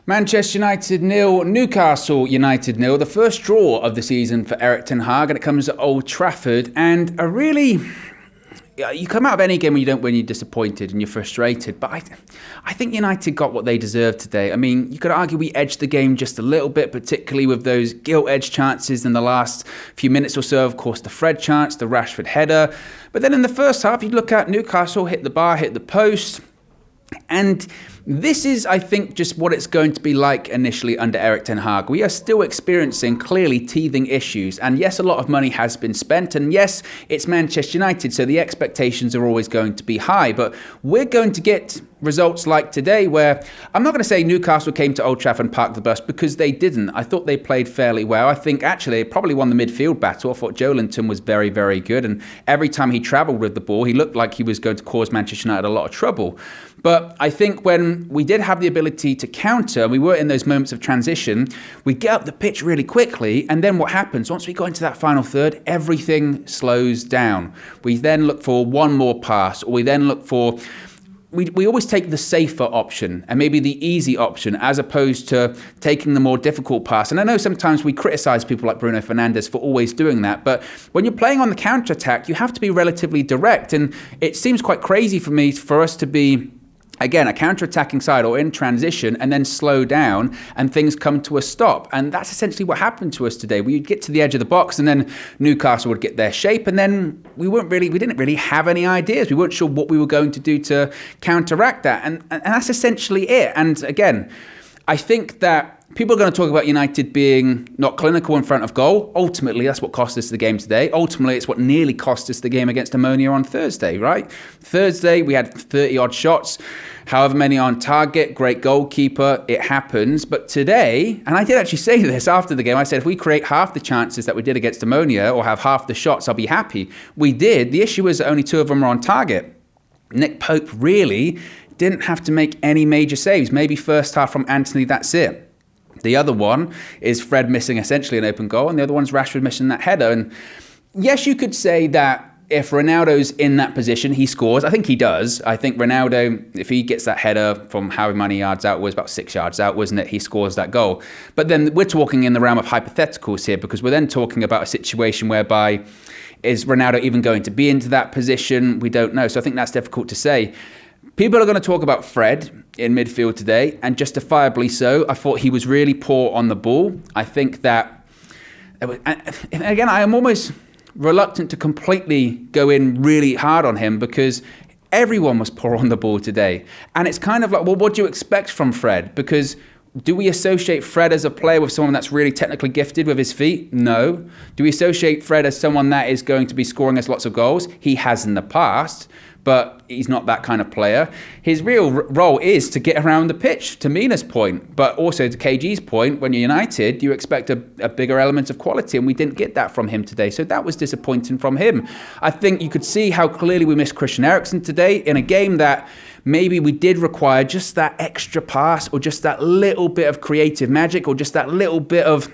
Manchester United 0, Newcastle United 0. The first draw of the season for Erik ten Hag, and it comes at Old Trafford. And you come out of any game when you don't win, you're disappointed and you're frustrated. But I think United got what they deserved today. I mean, you could argue we edged the game just a little bit, particularly with those gilt-edged chances in the last few minutes or so. Of course, the Fred chance, the Rashford header. But then in the first half, you look at Newcastle, hit the bar, hit the post. And this is, I think, just what it's going to be like initially under Erik ten Hag. We are still experiencing clearly teething issues. And yes, a lot of money has been spent. And yes, it's Manchester United, so the expectations are always going to be high. But we're going to get results like today where I'm not going to say Newcastle came to Old Trafford and parked the bus, because they didn't. I thought they played fairly well. I think actually they probably won the midfield battle. I thought Joelinton was very, very good. And every time he travelled with the ball, he looked like he was going to cause Manchester United a lot of trouble. But I think when we did have the ability to counter, we were in those moments of transition, we get up the pitch really quickly, and then what happens? Once we got into that final third, everything slows down. We then look for one more pass, or we then look for... We always take the safer option and maybe the easy option as opposed to taking the more difficult pass. And I know sometimes we criticise people like Bruno Fernandes for always doing that. But when you're playing on the counter-attack, you have to be relatively direct. And it seems quite crazy for us to be, again, a counter-attacking side or in transition and then slow down and things come to a stop. And that's essentially what happened to us today. We'd get to the edge of the box and then Newcastle would get their shape, and then we didn't really have any ideas. We weren't sure what we were going to do to counteract that. And that's essentially it. And again, I think that people are going to talk about United being not clinical in front of goal. Ultimately, that's what cost us the game today. Ultimately, it's what nearly cost us the game against Ammonia on Thursday, right? Thursday, we had 30-odd shots, however many on target, great goalkeeper, it happens. But today, and I did actually say this after the game, I said, if we create half the chances that we did against Ammonia or have half the shots, I'll be happy. We did. The issue is that only 2 of them were on target. Nick Pope really didn't have to make any major saves. Maybe first half from Anthony, that's it. The other one is Fred missing essentially an open goal, and the other one's Rashford missing that header. And yes, you could say that if Ronaldo's in that position, he scores. I think he does. I think Ronaldo, if he gets that header from however many yards out, was about 6 yards out, wasn't it? He scores that goal. But then we're talking in the realm of hypotheticals here, because we're then talking about a situation whereby, is Ronaldo even going to be into that position? We don't know. So I think that's difficult to say. People are going to talk about Fred in midfield today, and justifiably so. I thought he was really poor on the ball. I think that, again, I am almost reluctant to completely go in really hard on him, because everyone was poor on the ball today. And it's kind of like, well, what do you expect from Fred? Because do we associate Fred as a player with someone that's really technically gifted with his feet? No. Do we associate Fred as someone that is going to be scoring us lots of goals? He has in the past, but he's not that kind of player. His real role is to get around the pitch, to Mina's point, but also to KG's point. When you're United, you expect a bigger element of quality, and we didn't get that from him today. So that was disappointing from him. I think you could see how clearly we missed Christian Eriksen today in a game that maybe we did require just that extra pass, or just that little bit of creative magic, or just that little bit of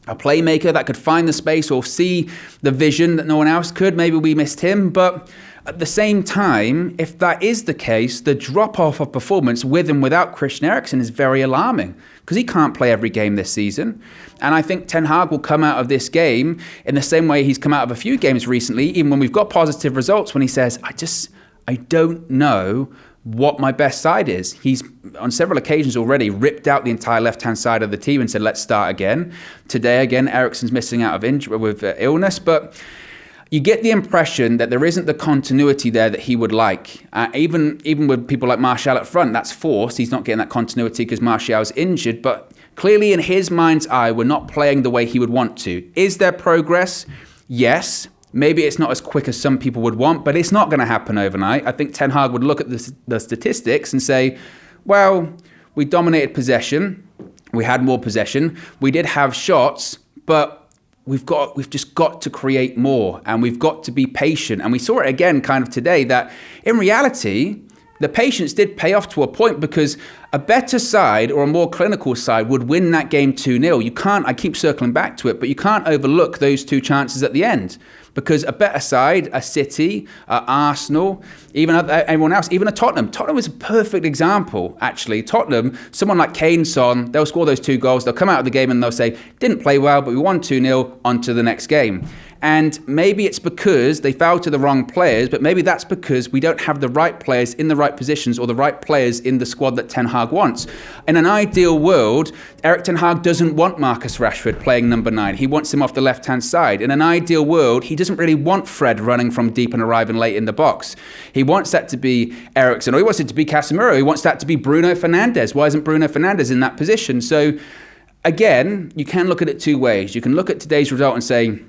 a playmaker that could find the space or see the vision that no one else could. Maybe we missed him, but at the same time, if that is the case, the drop-off of performance with and without Christian Eriksen is very alarming, because he can't play every game this season. And I think Ten Hag will come out of this game in the same way he's come out of a few games recently, even when we've got positive results, when he says, I don't know what my best side is. He's on several occasions already ripped out the entire left-hand side of the team and said, let's start again. Today, again, Eriksen's missing out of injury with illness, but you get the impression that there isn't the continuity there that he would like. Even with people like Martial at front, that's forced. He's not getting that continuity because Martial's injured, but clearly in his mind's eye, we're not playing the way he would want to. Is there progress? Yes. Maybe it's not as quick as some people would want, but it's not going to happen overnight. I think Ten Hag would look at the statistics and say, well, we dominated possession. We had more possession. We did have shots, but we've just got to create more, and we've got to be patient. And we saw it again kind of today, that in reality, the patience did pay off to a point, because A better side or a more clinical side would win that game 2-0. You can't, I keep circling back to it, but you can't overlook those two chances at the end. Because a better side, a City, Arsenal, even everyone else, even a Tottenham. Tottenham was a perfect example, actually. Tottenham, someone like Kane, Son, they'll score those 2 goals. They'll come out of the game and they'll say, didn't play well, but we won 2-0, on to the next game. And maybe it's because they fell to the wrong players, but maybe that's because we don't have the right players in the right positions or the right players in the squad that Ten Hag wants. In an ideal world, Erik Ten Hag doesn't want Marcus Rashford playing number 9. He wants him off the left-hand side. In an ideal world, he doesn't really want Fred running from deep and arriving late in the box. He wants that to be Eriksen, or he wants it to be Casemiro. He wants that to be Bruno Fernandes. Why isn't Bruno Fernandes in that position? So, again, you can look at it 2 ways. You can look at today's result and say,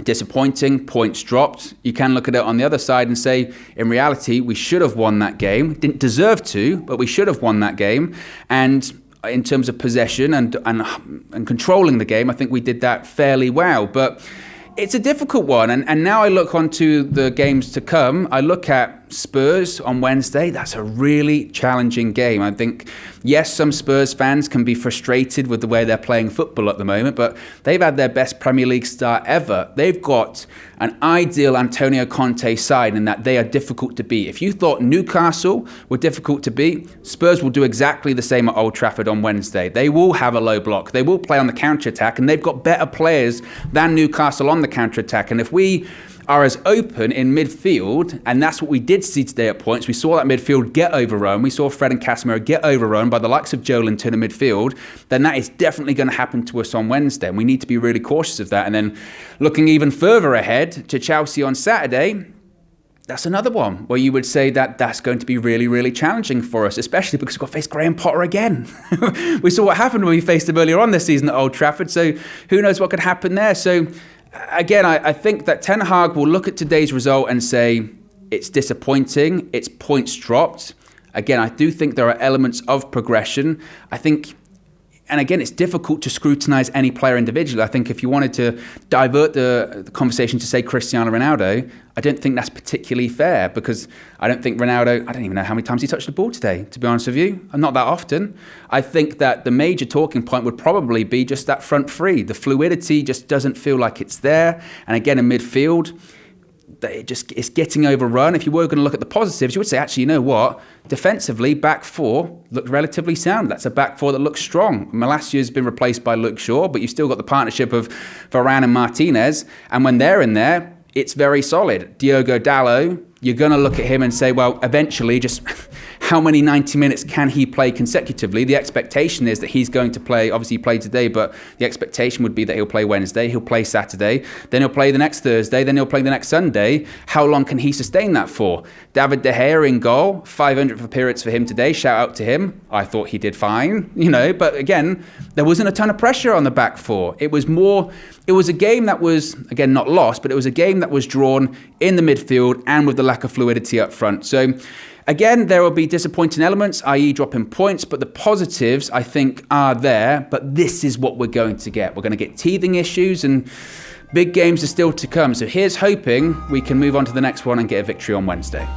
disappointing, points dropped. You can look at it on the other side and say, in reality, we should have won that game. Didn't deserve to, but we should have won that game. And in terms of possession and controlling the game, I think we did that fairly well. But it's a difficult one. And now I look onto the games to come. I look at Spurs on Wednesday. That's a really challenging game. I think, yes, some Spurs fans can be frustrated with the way they're playing football at the moment, but they've had their best Premier League start ever. They've got an ideal Antonio Conte side in that they are difficult to beat. If you thought Newcastle were difficult to beat, Spurs will do exactly the same at Old Trafford on Wednesday. They will have a low block. They will play on the counter-attack, and they've got better players than Newcastle on the counter-attack. And if we are as open in midfield, and that's what we did see today at points. We saw that midfield get overrun. We saw Fred and Casemiro get overrun by the likes of Joelinton in midfield. Then that is definitely going to happen to us on Wednesday, and we need to be really cautious of that. And then looking even further ahead to Chelsea on Saturday, that's another one where you would say that that's going to be really, really challenging for us, especially because we've got to face Graham Potter again. We saw what happened when we faced him earlier on this season at Old Trafford, so who knows what could happen there. So again, I think that Ten Hag will look at today's result and say, it's disappointing, it's points dropped. Again, I do think there are elements of progression. I think, and again, it's difficult to scrutinise any player individually. I think if you wanted to divert the conversation to say Cristiano Ronaldo, I don't think that's particularly fair, because I don't think Ronaldo, I don't even know how many times he touched the ball today, to be honest with you. Not that often. I think that the major talking point would probably be just that front three. The fluidity just doesn't feel like it's there. And again, in midfield, it's getting overrun. If you were going to look at the positives, you would say, actually, you know what? Defensively, back 4 looked relatively sound. That's a back 4 that looks strong. Malasia's been replaced by Luke Shaw, but you've still got the partnership of Varane and Martinez. And when they're in there, it's very solid. Diogo Dalot, you're going to look at him and say, well, eventually, just how many 90 minutes can he play consecutively? The expectation is that he's going to play, obviously he played today, but the expectation would be that he'll play Wednesday, he'll play Saturday, then he'll play the next Thursday, then he'll play the next Sunday. How long can he sustain that for? David De Gea in goal, 500th appearance for him today. Shout out to him. I thought he did fine, but again, there wasn't a ton of pressure on the back 4. It was a game that was, again, not lost, but it was a game that was drawn in the midfield and with the lack of fluidity up front. So, again, there will be disappointing elements, i.e. dropping points, but the positives, I think, are there. But this is what we're going to get. We're going to get teething issues, and big games are still to come. So here's hoping we can move on to the next one and get a victory on Wednesday.